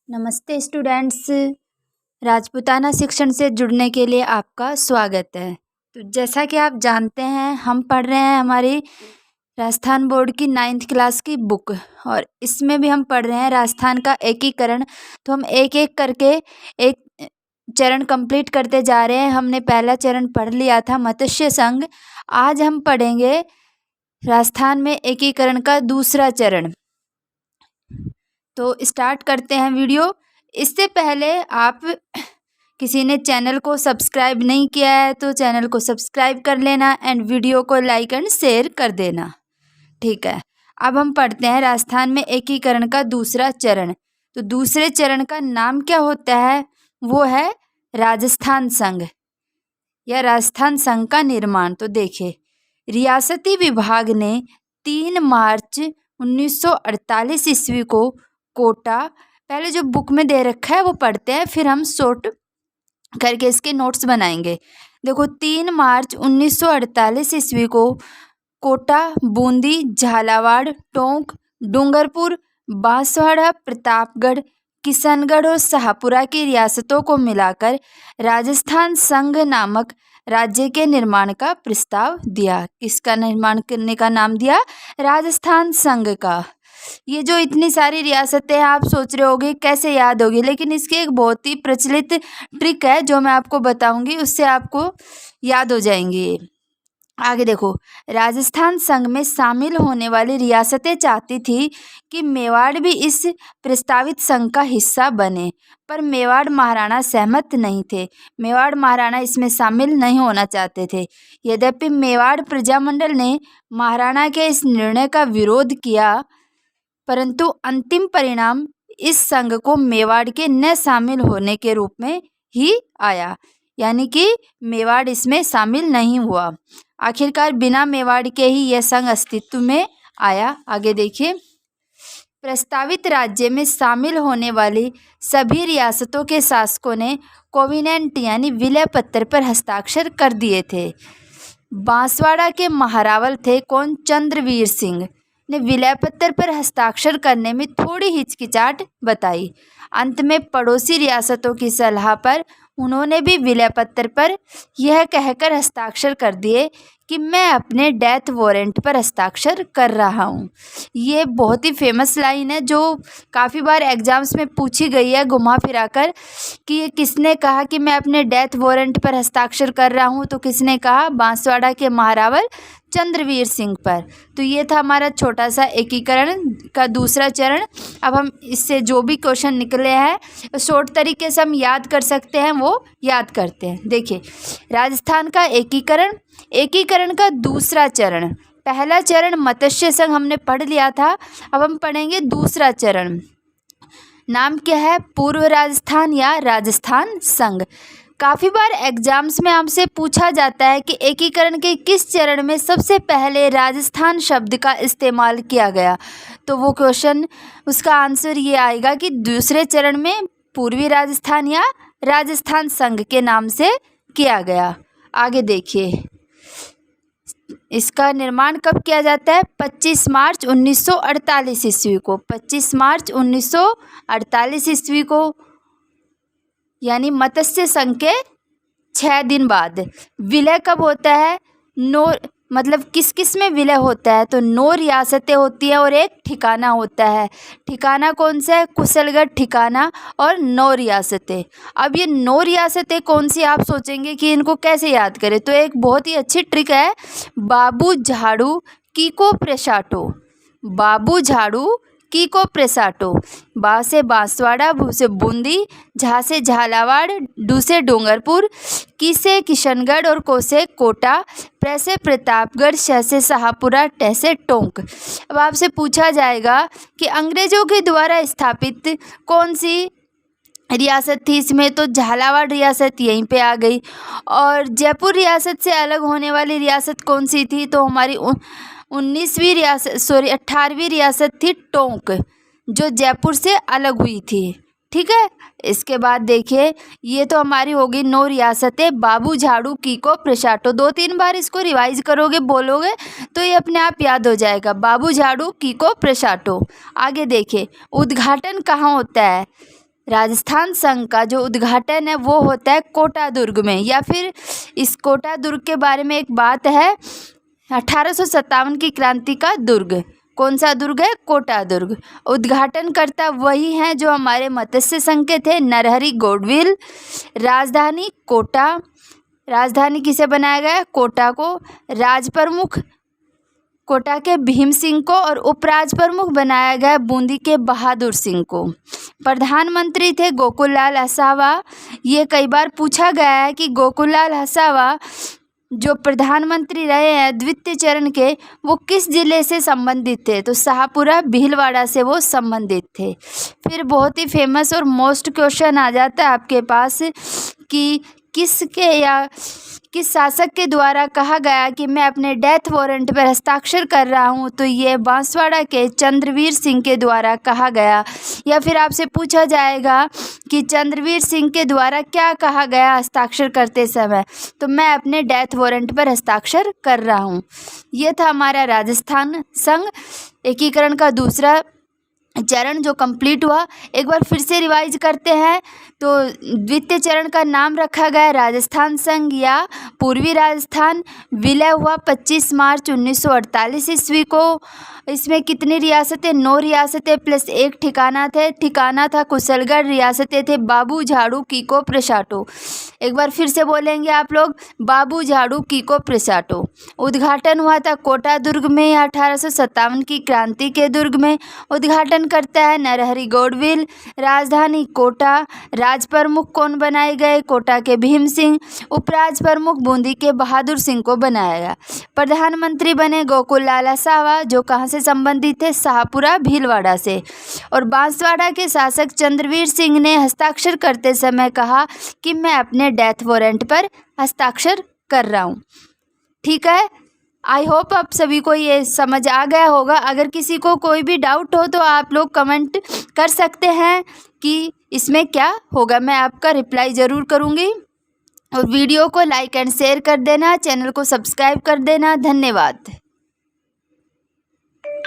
नमस्ते स्टूडेंट्स। राजपूताना शिक्षण से जुड़ने के लिए आपका स्वागत है। तो जैसा कि आप जानते हैं, हम पढ़ रहे हैं हमारी राजस्थान बोर्ड की 9th क्लास की बुक, और इसमें भी हम पढ़ रहे हैं राजस्थान का एकीकरण। तो हम एक एक करके एक चरण कंप्लीट करते जा रहे हैं। हमने पहला चरण पढ़ लिया था, मत्स्य संघ। आज हम पढ़ेंगे राजस्थान में एकीकरण का दूसरा चरण। तो स्टार्ट करते हैं वीडियो। इससे पहले आप किसी ने चैनल को सब्सक्राइब नहीं किया है तो चैनल को सब्सक्राइब कर लेना एंड वीडियो को लाइक एंड शेयर कर देना। ठीक है, अब हम पढ़ते हैं राजस्थान में एकीकरण का दूसरा चरण। तो दूसरे चरण का नाम क्या होता है? वो है राजस्थान संघ या राजस्थान संघ का निर्माण। तो देखिए, रियासती विभाग ने 3 मार्च 1948 ईस्वी को कोटा, पहले जो बुक में दे रखा है वो पढ़ते हैं, फिर हम शॉर्ट करके इसके नोट्स बनाएंगे। देखो, 3 मार्च 1948 ईस्वी को कोटा, बूंदी, झालावाड़, टोंक, डूंगरपुर, बांसवाड़ा, प्रतापगढ़, किशनगढ़ और शाहपुरा की रियासतों को मिलाकर राजस्थान संघ नामक राज्य के निर्माण का प्रस्ताव दिया। किसका निर्माण करने का नाम दिया? राजस्थान संघ का। ये जो इतनी सारी रियासतें हैं, आप सोच रहे होगे कैसे याद होगी, लेकिन इसकी एक बहुत ही प्रचलित ट्रिक है जो मैं आपको बताऊंगी, उससे आपको याद हो जाएंगी। आगे देखो, राजस्थान संघ में शामिल होने वाली रियासतें चाहती थी कि मेवाड़ भी इस प्रस्तावित संघ का हिस्सा बने, पर मेवाड़ महाराणा सहमत नहीं थे। मेवाड़ महाराणा इसमें शामिल नहीं होना चाहते थे। यद्यपि मेवाड़ प्रजामंडल ने महाराणा के इस निर्णय का विरोध किया, परंतु अंतिम परिणाम इस संघ को मेवाड़ के न शामिल होने के रूप में ही आया, यानी कि मेवाड़ इसमें शामिल नहीं हुआ। आखिरकार बिना मेवाड़ के ही यह संघ अस्तित्व में आया। आगे देखिए, प्रस्तावित राज्य में शामिल होने वाली सभी रियासतों के शासकों ने कोविनेंट यानी विलय पत्र पर हस्ताक्षर कर दिए थे। बांसवाड़ा के महारावल थे कौन? चंद्रवीर सिंह ने विलय पत्र पर हस्ताक्षर करने में थोड़ी हिचकिचाहट बताई। अंत में पड़ोसी रियासतों की सलाह पर उन्होंने भी विलय पत्र पर यह कहकर हस्ताक्षर कर दिए कि मैं अपने डेथ वारंट पर हस्ताक्षर कर रहा हूँ। ये बहुत ही फेमस लाइन है जो काफ़ी बार एग्जाम्स में पूछी गई है घुमा फिरा कर, कि ये किसने कहा कि मैं अपने डेथ वारंट पर हस्ताक्षर कर रहा हूँ? तो किसने कहा? बांसवाड़ा के महारावल चंद्रवीर सिंह पर। तो ये था हमारा छोटा सा एकीकरण का दूसरा चरण। अब हम इससे जो भी क्वेश्चन निकले हैं शॉर्ट तरीके से हम याद कर सकते हैं, वो याद करते हैं। देखिए, राजस्थान का एकीकरण का दूसरा चरण। पहला चरण मत्स्य संघ हमने पढ़ लिया था, अब हम पढ़ेंगे दूसरा चरण। नाम क्या है? पूर्व राजस्थान या राजस्थान संघ। काफ़ी बार एग्जाम्स में आपसे पूछा जाता है कि एकीकरण के किस चरण में सबसे पहले राजस्थान शब्द का इस्तेमाल किया गया। तो वो क्वेश्चन, उसका आंसर ये आएगा कि दूसरे चरण में पूर्वी राजस्थान या राजस्थान संघ के नाम से किया गया। आगे देखिए, इसका निर्माण कब किया जाता है? 25 मार्च 1948 ईस्वी को। 25 मार्च 1948 ईस्वी को, यानी मत्स्य संघ के 6 दिन बाद। विलय कब होता है? मतलब किस किस में विलय होता है? तो 9 रियासतें होती हैं और एक ठिकाना होता है। ठिकाना कौन सा है? कुशलगढ़ ठिकाना और 9 रियासतें। अब ये 9 रियासतें कौन सी? आप सोचेंगे कि इनको कैसे याद करें, तो एक बहुत ही अच्छी ट्रिक है, बाबू झाड़ू कीको प्रेसाटो। बाबू झाड़ू कीको प्रेसाटो। बा से बांसवाड़ा, भू से बूंदी, झा से झालावाड़, डू से डूंगरपुर, की से किशनगढ़ और को से कोटा, प्र से प्रतापगढ़, श से शाहपुरा, ट से टोंक। अब आपसे पूछा जाएगा कि अंग्रेजों के द्वारा स्थापित कौन सी रियासत थी इसमें? तो झालावाड़ रियासत यहीं पे आ गई। और जयपुर रियासत से अलग होने वाली रियासत कौन सी थी? तो हमारी 18वीं रियासत थी टोंक, जो जयपुर से अलग हुई थी। ठीक है, इसके बाद देखिए, ये तो हमारी होगी 9 रियासतें। बाबू झाड़ू कीको प्रेसाटो, 2-3 बार इसको रिवाइज करोगे, बोलोगे तो ये अपने आप याद हो जाएगा। बाबू झाड़ू कीको प्रेसाटो। आगे देखिए, उद्घाटन कहाँ होता है? राजस्थान संघ का जो उद्घाटन है वो होता है कोटा दुर्ग में, या फिर इस कोटा दुर्ग के बारे में एक बात है, 1857 की क्रांति का दुर्ग। कौन सा दुर्ग है? कोटा दुर्ग। उद्घाटनकर्ता वही हैं जो हमारे मत्स्य संघ के थे, नरहरि गौडविल। राजधानी कोटा, राजधानी किसे बनाया गया? कोटा को। राज प्रमुख कोटा के भीम सिंह को और उपराज प्रमुख बनाया गया बूंदी के बहादुर सिंह को। प्रधानमंत्री थे गोकुललाल असावा। ये कई बार पूछा गया है कि गोकुललाल असावा जो प्रधानमंत्री रहे हैं द्वितीय चरण के, वो किस ज़िले से संबंधित थे? तो शाहपुरा भीलवाड़ा से वो संबंधित थे। फिर बहुत ही फेमस और मोस्ट क्वेश्चन आ जाता है आपके पास कि किस शासक के द्वारा कहा गया कि मैं अपने डेथ वारंट पर हस्ताक्षर कर रहा हूं? तो ये बांसवाड़ा के चंद्रवीर सिंह के द्वारा कहा गया। या फिर आपसे पूछा जाएगा कि चंद्रवीर सिंह के द्वारा क्या कहा गया हस्ताक्षर करते समय? तो मैं अपने डेथ वारंट पर हस्ताक्षर कर रहा हूं। ये था हमारा राजस्थान संघ एकीकरण का दूसरा चरण जो कंप्लीट हुआ। एक बार फिर से रिवाइज करते हैं। तो द्वितीय चरण का नाम रखा गया राजस्थान संघ या पूर्वी राजस्थान। विलय हुआ 25 मार्च 1948 ईस्वी को। इसमें कितनी रियासतें? 9 रियासतें प्लस एक ठिकाना थे। ठिकाना था कुशलगढ़। रियासतें थे बाबू, झाड़ू, कीको, प्रशाटो। एक बार फिर से बोलेंगे आप लोग, बाबू, झाड़ू, कीको, प्रशाटो। उद्घाटन हुआ था कोटा दुर्ग में 1857 की क्रांति के दुर्ग में। उद्घाटन करता है नरहरि गौडविल। राजधानी कोटा। राज प्रमुख कौन बनाए गए? कोटा के भीम सिंह। उपराज प्रमुख बूंदी के बहादुर सिंह को बनाया गया। प्रधानमंत्री बने गोकुललाल असावा जो कहाँ से संबंधित थे? शाहपुरा भीलवाड़ा से। और बांसवाड़ा के शासक चंद्रवीर सिंह ने हस्ताक्षर करते समय कहा कि मैं अपने डेथ वारंट पर हस्ताक्षर कर रहा हूँ। ठीक है, आई होप आप सभी को ये समझ आ गया होगा। अगर किसी को कोई भी डाउट हो तो आप लोग कमेंट कर सकते हैं कि इसमें क्या होगा, मैं आपका रिप्लाई ज़रूर करूँगी। और वीडियो को लाइक एंड शेयर कर देना, चैनल को सब्सक्राइब कर देना। धन्यवाद।